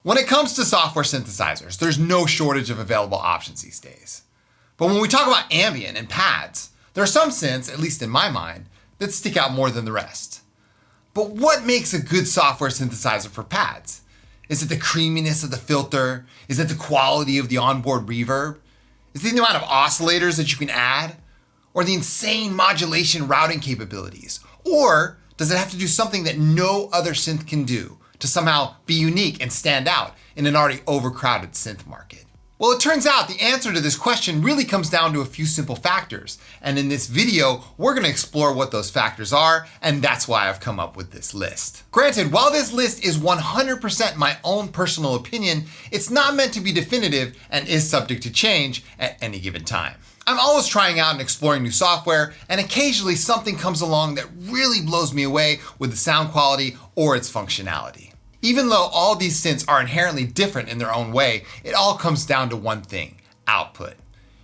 When it comes to software synthesizers, there's no shortage of available options these days. But when we talk about ambient and pads, there are some synths, at least in my mind, that stick out more than the rest. But what makes a good software synthesizer for pads? Is it the creaminess of the filter? Is it the quality of the onboard reverb? Is it the amount of oscillators that you can add? Or the insane modulation routing capabilities? Or does it have to do something that no other synth can do to somehow be unique and stand out in an already overcrowded synth market? Well, it turns out the answer to this question really comes down to a few simple factors. And in this video, we're going to explore what those factors are, and that's why I've come up with this list. Granted, while this list is 100% my own personal opinion, it's not meant to be definitive and is subject to change at any given time. I'm always trying out and exploring new software, and occasionally something comes along that really blows me away with the sound quality or its functionality. Even though all these synths are inherently different in their own way, it all comes down to one thing: output.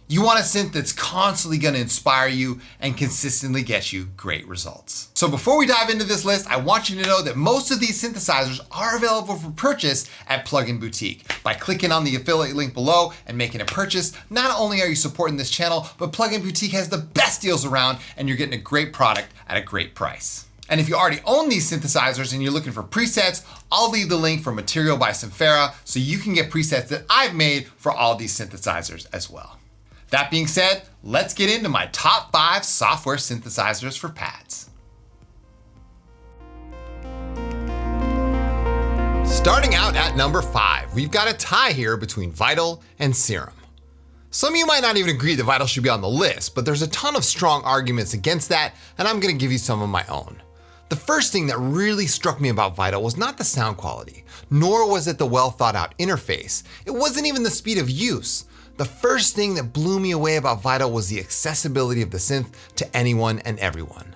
You want a synth that's constantly going to inspire you and consistently get you great results. So before we dive into this list, I want you to know that most of these synthesizers are available for purchase at Plugin Boutique. By clicking on the affiliate link below and making a purchase, not only are you supporting this channel, but Plugin Boutique has the best deals around and you're getting a great product at a great price. And if you already own these synthesizers and you're looking for presets, I'll leave the link for Material by Synphaera so you can get presets that I've made for all these synthesizers as well. That being said, let's get into my top 5 software synthesizers for pads. Starting out at number 5, we've got a tie here between Vital and Serum. Some of you might not even agree that Vital should be on the list, but there's a ton of strong arguments against that, and I'm going to give you some of my own. The first thing that really struck me about Vital was not the sound quality, nor was it the well thought out interface. It wasn't even the speed of use. The first thing that blew me away about Vital was the accessibility of the synth to anyone and everyone.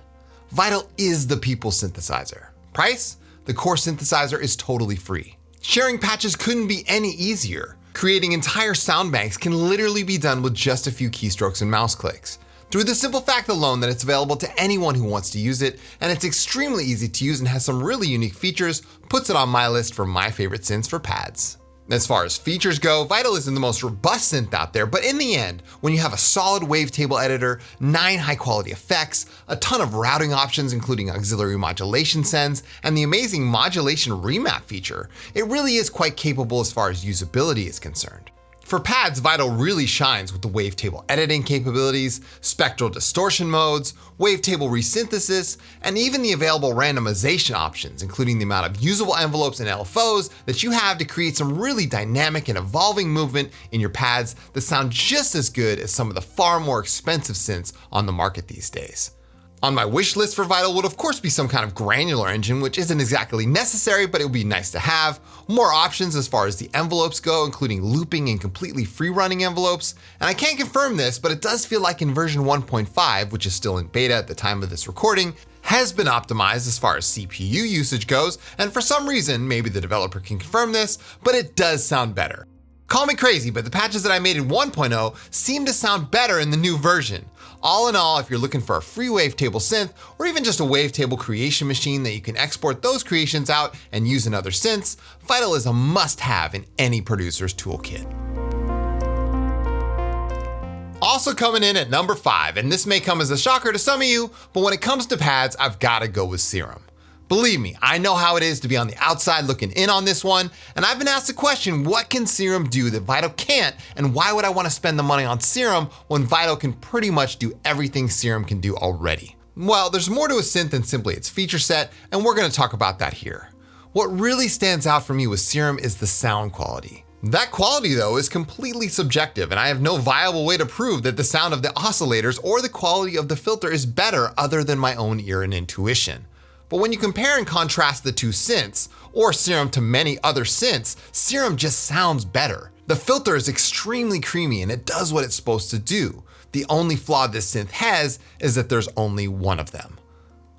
Vital is the people's synthesizer. Price? The core synthesizer is totally free. Sharing patches couldn't be any easier. Creating entire sound banks can literally be done with just a few keystrokes and mouse clicks. Through the simple fact alone that it's available to anyone who wants to use it, and it's extremely easy to use and has some really unique features, puts it on my list for my favorite synths for pads. As far as features go, Vital isn't the most robust synth out there, but in the end, when you have a solid wavetable editor, 9 high-quality effects, a ton of routing options including auxiliary modulation sends, and the amazing modulation remap feature, it really is quite capable as far as usability is concerned. For pads, Vital really shines with the wavetable editing capabilities, spectral distortion modes, wavetable resynthesis, and even the available randomization options, including the amount of usable envelopes and LFOs that you have to create some really dynamic and evolving movement in your pads that sound just as good as some of the far more expensive synths on the market these days. On my wish list for Vital would of course be some kind of granular engine, which isn't exactly necessary, but it would be nice to have. More options as far as the envelopes go, including looping and completely free running envelopes. And I can't confirm this, but it does feel like in version 1.5, which is still in beta at the time of this recording, has been optimized as far as CPU usage goes. And for some reason, maybe the developer can confirm this, but it does sound better. Call me crazy, but the patches that I made in 1.0 seem to sound better in the new version. All in all, if you're looking for a free wavetable synth, or even just a wavetable creation machine that you can export those creations out and use in other synths, Vital is a must-have in any producer's toolkit. Also coming in at number 5, and this may come as a shocker to some of you, but when it comes to pads, I've got to go with Serum. Believe me, I know how it is to be on the outside looking in on this one, and I've been asked the question, what can Serum do that Vital can't, and why would I want to spend the money on Serum when Vital can pretty much do everything Serum can do already? Well, there's more to a synth than simply its feature set, and we're going to talk about that here. What really stands out for me with Serum is the sound quality. That quality though is completely subjective, and I have no viable way to prove that the sound of the oscillators or the quality of the filter is better other than my own ear and intuition. But when you compare and contrast the two synths, or Serum to many other synths, Serum just sounds better. The filter is extremely creamy and it does what it's supposed to do. The only flaw this synth has is that there's only one of them.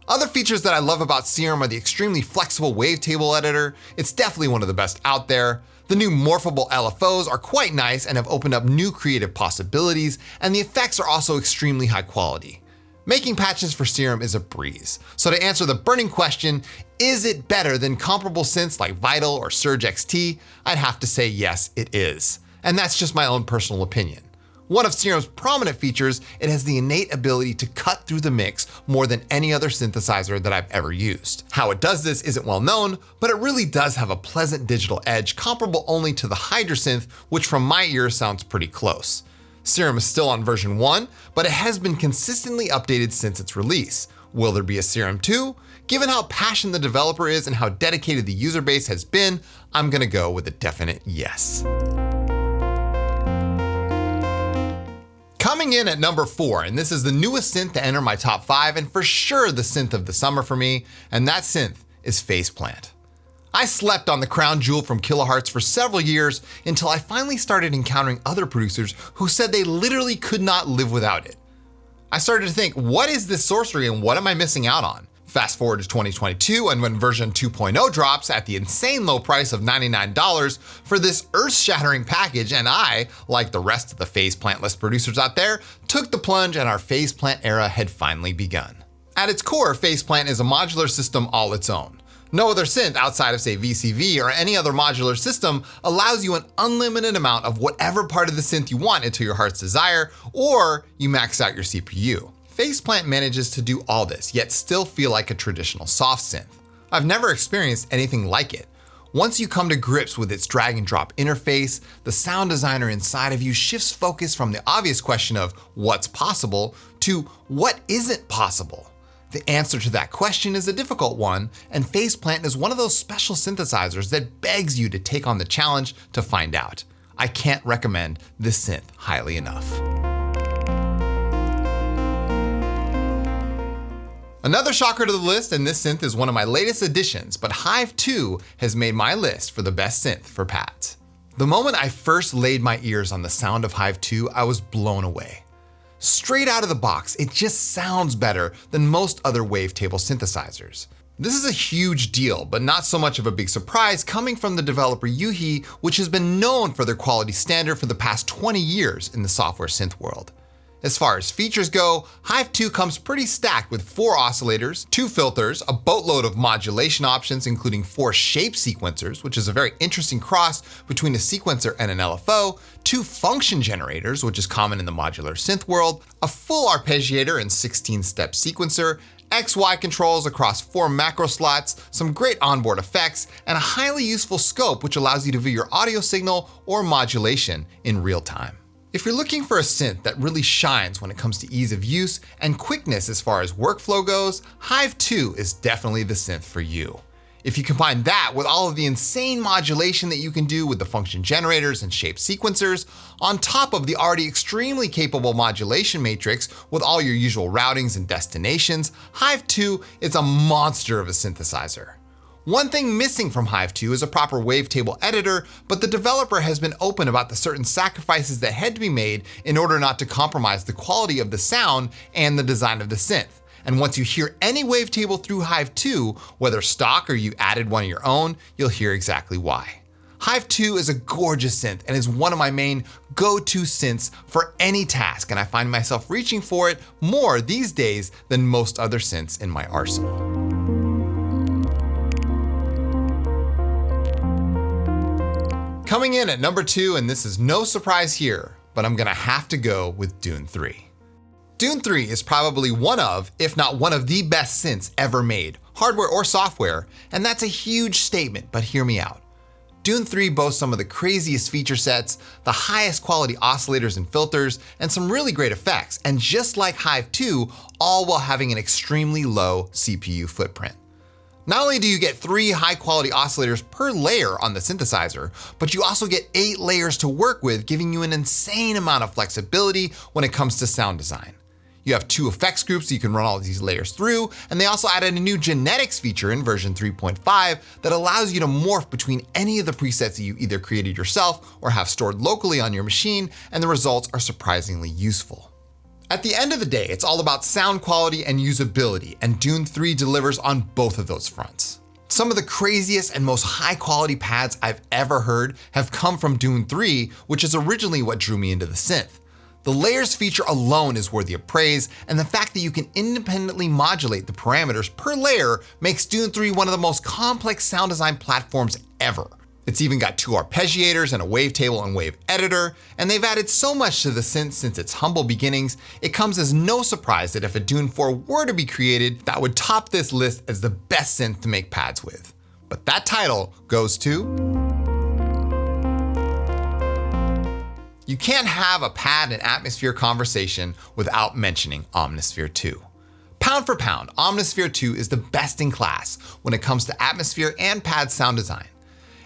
Other features that I love about Serum are the extremely flexible wavetable editor. It's definitely one of the best out there. The new morphable LFOs are quite nice and have opened up new creative possibilities, and the effects are also extremely high quality. Making patches for Serum is a breeze. So to answer the burning question, is it better than comparable synths like Vital or Surge XT? I'd have to say yes, it is. And that's just my own personal opinion. One of Serum's prominent features, it has the innate ability to cut through the mix more than any other synthesizer that I've ever used. How it does this isn't well known, but it really does have a pleasant digital edge comparable only to the Hydra synth, which from my ears sounds pretty close. Serum is still on version 1, but it has been consistently updated since its release. Will there be a Serum 2? Given how passionate the developer is and how dedicated the user base has been, I'm gonna go with a definite yes. Coming in at number 4, and this is the newest synth to enter my top 5, and for sure the synth of the summer for me, and that synth is Faceplant. I slept on the crown jewel from Kilohertz for several years until I finally started encountering other producers who said they literally could not live without it. I started to think, what is this sorcery and what am I missing out on? Fast forward to 2022, and when version 2.0 drops at the insane low price of $99 for this earth-shattering package, and I, like the rest of the Faceplant-less producers out there, took the plunge and our Faceplant era had finally begun. At its core, Faceplant is a modular system all its own. No other synth outside of say VCV or any other modular system allows you an unlimited amount of whatever part of the synth you want into your heart's desire, or you max out your CPU. Faceplant manages to do all this, yet still feel like a traditional soft synth. I've never experienced anything like it. Once you come to grips with its drag and drop interface, the sound designer inside of you shifts focus from the obvious question of what's possible to what isn't possible. The answer to that question is a difficult one, and Faceplant is one of those special synthesizers that begs you to take on the challenge to find out. I can't recommend this synth highly enough. Another shocker to the list, and this synth is one of my latest additions, but Hive II has made my list for the best synth for pads. The moment I first laid my ears on the sound of Hive II, I was blown away. Straight out of the box, it just sounds better than most other wavetable synthesizers. This is a huge deal, but not so much of a big surprise coming from the developer Yuhi, which has been known for their quality standard for the past 20 years in the software synth world. As far as features go, Hive II comes pretty stacked with 4 oscillators, 2 filters, a boatload of modulation options including 4 shape sequencers, which is a very interesting cross between a sequencer and an LFO, 2 function generators, which is common in the modular synth world, a full arpeggiator and 16-step sequencer, XY controls across 4 macro slots, some great onboard effects, and a highly useful scope which allows you to view your audio signal or modulation in real time. If you're looking for a synth that really shines when it comes to ease of use and quickness as far as workflow goes, Hive II is definitely the synth for you. If you combine that with all of the insane modulation that you can do with the function generators and shape sequencers, on top of the already extremely capable modulation matrix with all your usual routings and destinations, Hive II is a monster of a synthesizer. One thing missing from Hive II is a proper wavetable editor, but the developer has been open about the certain sacrifices that had to be made in order not to compromise the quality of the sound and the design of the synth. And once you hear any wavetable through Hive II, whether stock or you added one of your own, you'll hear exactly why. Hive II is a gorgeous synth and is one of my main go-to synths for any task, and I find myself reaching for it more these days than most other synths in my arsenal. Coming in at number 2, and this is no surprise here, but I'm gonna have to go with Dune III. Dune III is probably one of, if not one of the best synths ever made, hardware or software, and that's a huge statement, but hear me out. Dune III boasts some of the craziest feature sets, the highest quality oscillators and filters, and some really great effects, and just like Hive II, all while having an extremely low CPU footprint. Not only do you get 3 high quality oscillators per layer on the synthesizer, but you also get 8 layers to work with, giving you an insane amount of flexibility when it comes to sound design. You have 2 effects groups you can run all of these layers through, and they also added a new genetics feature in version 3.5 that allows you to morph between any of the presets that you either created yourself or have stored locally on your machine, and the results are surprisingly useful. At the end of the day, it's all about sound quality and usability, and Dune III delivers on both of those fronts. Some of the craziest and most high quality pads I've ever heard have come from Dune III, which is originally what drew me into the synth. The layers feature alone is worthy of praise, and the fact that you can independently modulate the parameters per layer makes Dune 3 one of the most complex sound design platforms ever. It's even got 2 arpeggiators and a wavetable and wave editor, and they've added so much to the synth since its humble beginnings, it comes as no surprise that if a Dune 4 were to be created, that would top this list as the best synth to make pads with. But that title goes to... You can't have a pad and atmosphere conversation without mentioning Omnisphere 2. Pound for pound, Omnisphere 2 is the best in class when it comes to atmosphere and pad sound design.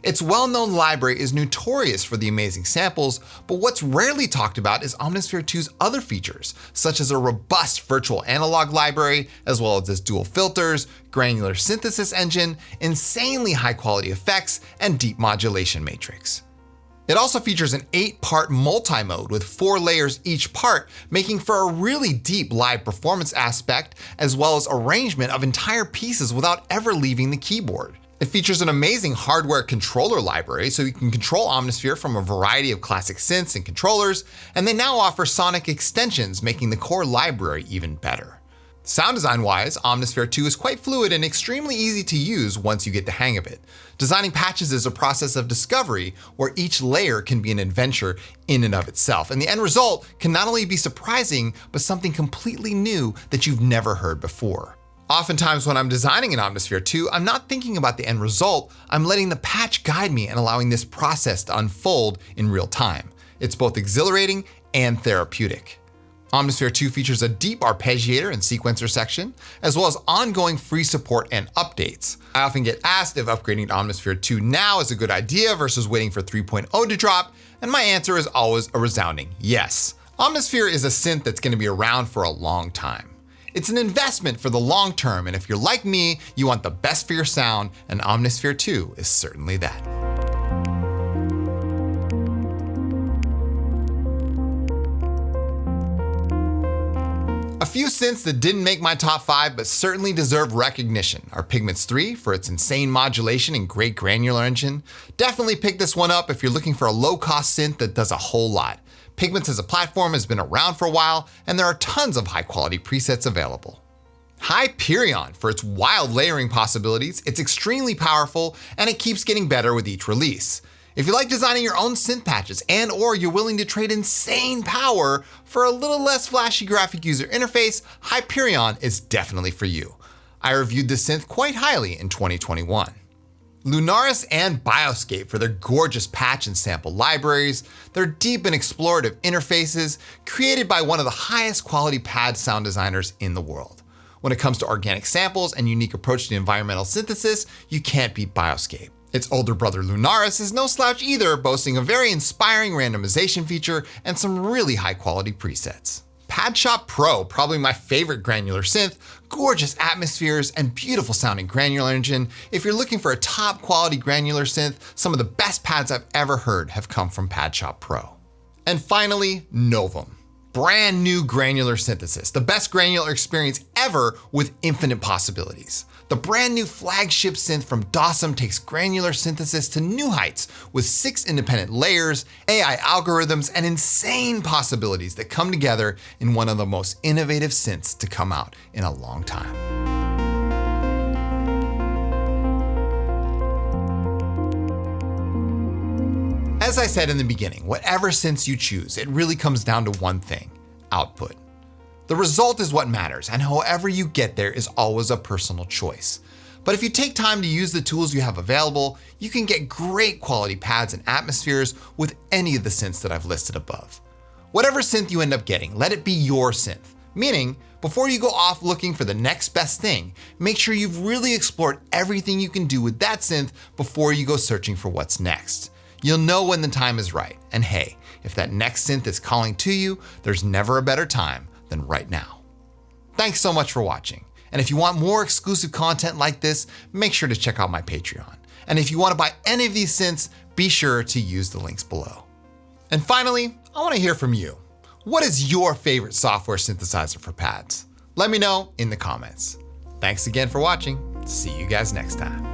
Its well-known library is notorious for the amazing samples, but what's rarely talked about is Omnisphere 2's other features, such as a robust virtual analog library, as well as its dual filters, granular synthesis engine, insanely high-quality effects, and deep modulation matrix. It also features an 8-part multi-mode with 4 layers each part, making for a really deep live performance aspect, as well as arrangement of entire pieces without ever leaving the keyboard. It features an amazing hardware controller library, so you can control Omnisphere from a variety of classic synths and controllers, and they now offer sonic extensions, making the core library even better. Sound design-wise, Omnisphere 2 is quite fluid and extremely easy to use once you get the hang of it. Designing patches is a process of discovery where each layer can be an adventure in and of itself, and the end result can not only be surprising, but something completely new that you've never heard before. Oftentimes when I'm designing an Omnisphere 2, I'm not thinking about the end result, I'm letting the patch guide me and allowing this process to unfold in real time. It's both exhilarating and therapeutic. Omnisphere 2 features a deep arpeggiator and sequencer section, as well as ongoing free support and updates. I often get asked if upgrading to Omnisphere 2 now is a good idea versus waiting for 3.0 to drop, and my answer is always a resounding yes. Omnisphere is a synth that's going to be around for a long time. It's an investment for the long term, and if you're like me, you want the best for your sound, and Omnisphere 2 is certainly that. A few synths that didn't make my top 5 but certainly deserve recognition are Pigments 3 for its insane modulation and great granular engine. Definitely pick this one up if you're looking for a low-cost synth that does a whole lot. Pigments as a platform has been around for a while, and there are tons of high-quality presets available. Hyperion for its wild layering possibilities, it's extremely powerful, and it keeps getting better with each release. If you like designing your own synth patches and/or you're willing to trade insane power for a little less flashy graphic user interface, Hyperion is definitely for you. I reviewed this synth quite highly in 2021. Lunaris and Bioscape for their gorgeous patch and sample libraries, their deep and explorative interfaces, created by one of the highest quality pad sound designers in the world. When it comes to organic samples and unique approach to environmental synthesis, you can't beat Bioscape. Its older brother Lunaris is no slouch either, boasting a very inspiring randomization feature and some really high quality presets. PadShop Pro, probably my favorite granular synth, gorgeous atmospheres and beautiful sounding granular engine. If you're looking for a top quality granular synth, some of the best pads I've ever heard have come from PadShop Pro. And finally, Novum. Brand new granular synthesis, the best granular experience ever with infinite possibilities. The brand new flagship synth from Dawsum takes granular synthesis to new heights with 6 independent layers, AI algorithms, and insane possibilities that come together in one of the most innovative synths to come out in a long time. As I said in the beginning, whatever synths you choose, it really comes down to one thing: output. The result is what matters, and however you get there is always a personal choice. But if you take time to use the tools you have available, you can get great quality pads and atmospheres with any of the synths that I've listed above. Whatever synth you end up getting, let it be your synth. Meaning, before you go off looking for the next best thing, make sure you've really explored everything you can do with that synth before you go searching for what's next. You'll know when the time is right, and hey, if that next synth is calling to you, there's never a better time than right now. Thanks so much for watching. And if you want more exclusive content like this, make sure to check out my Patreon. And if you want to buy any of these synths, be sure to use the links below. And finally, I want to hear from you. What is your favorite software synthesizer for pads? Let me know in the comments. Thanks again for watching. See you guys next time.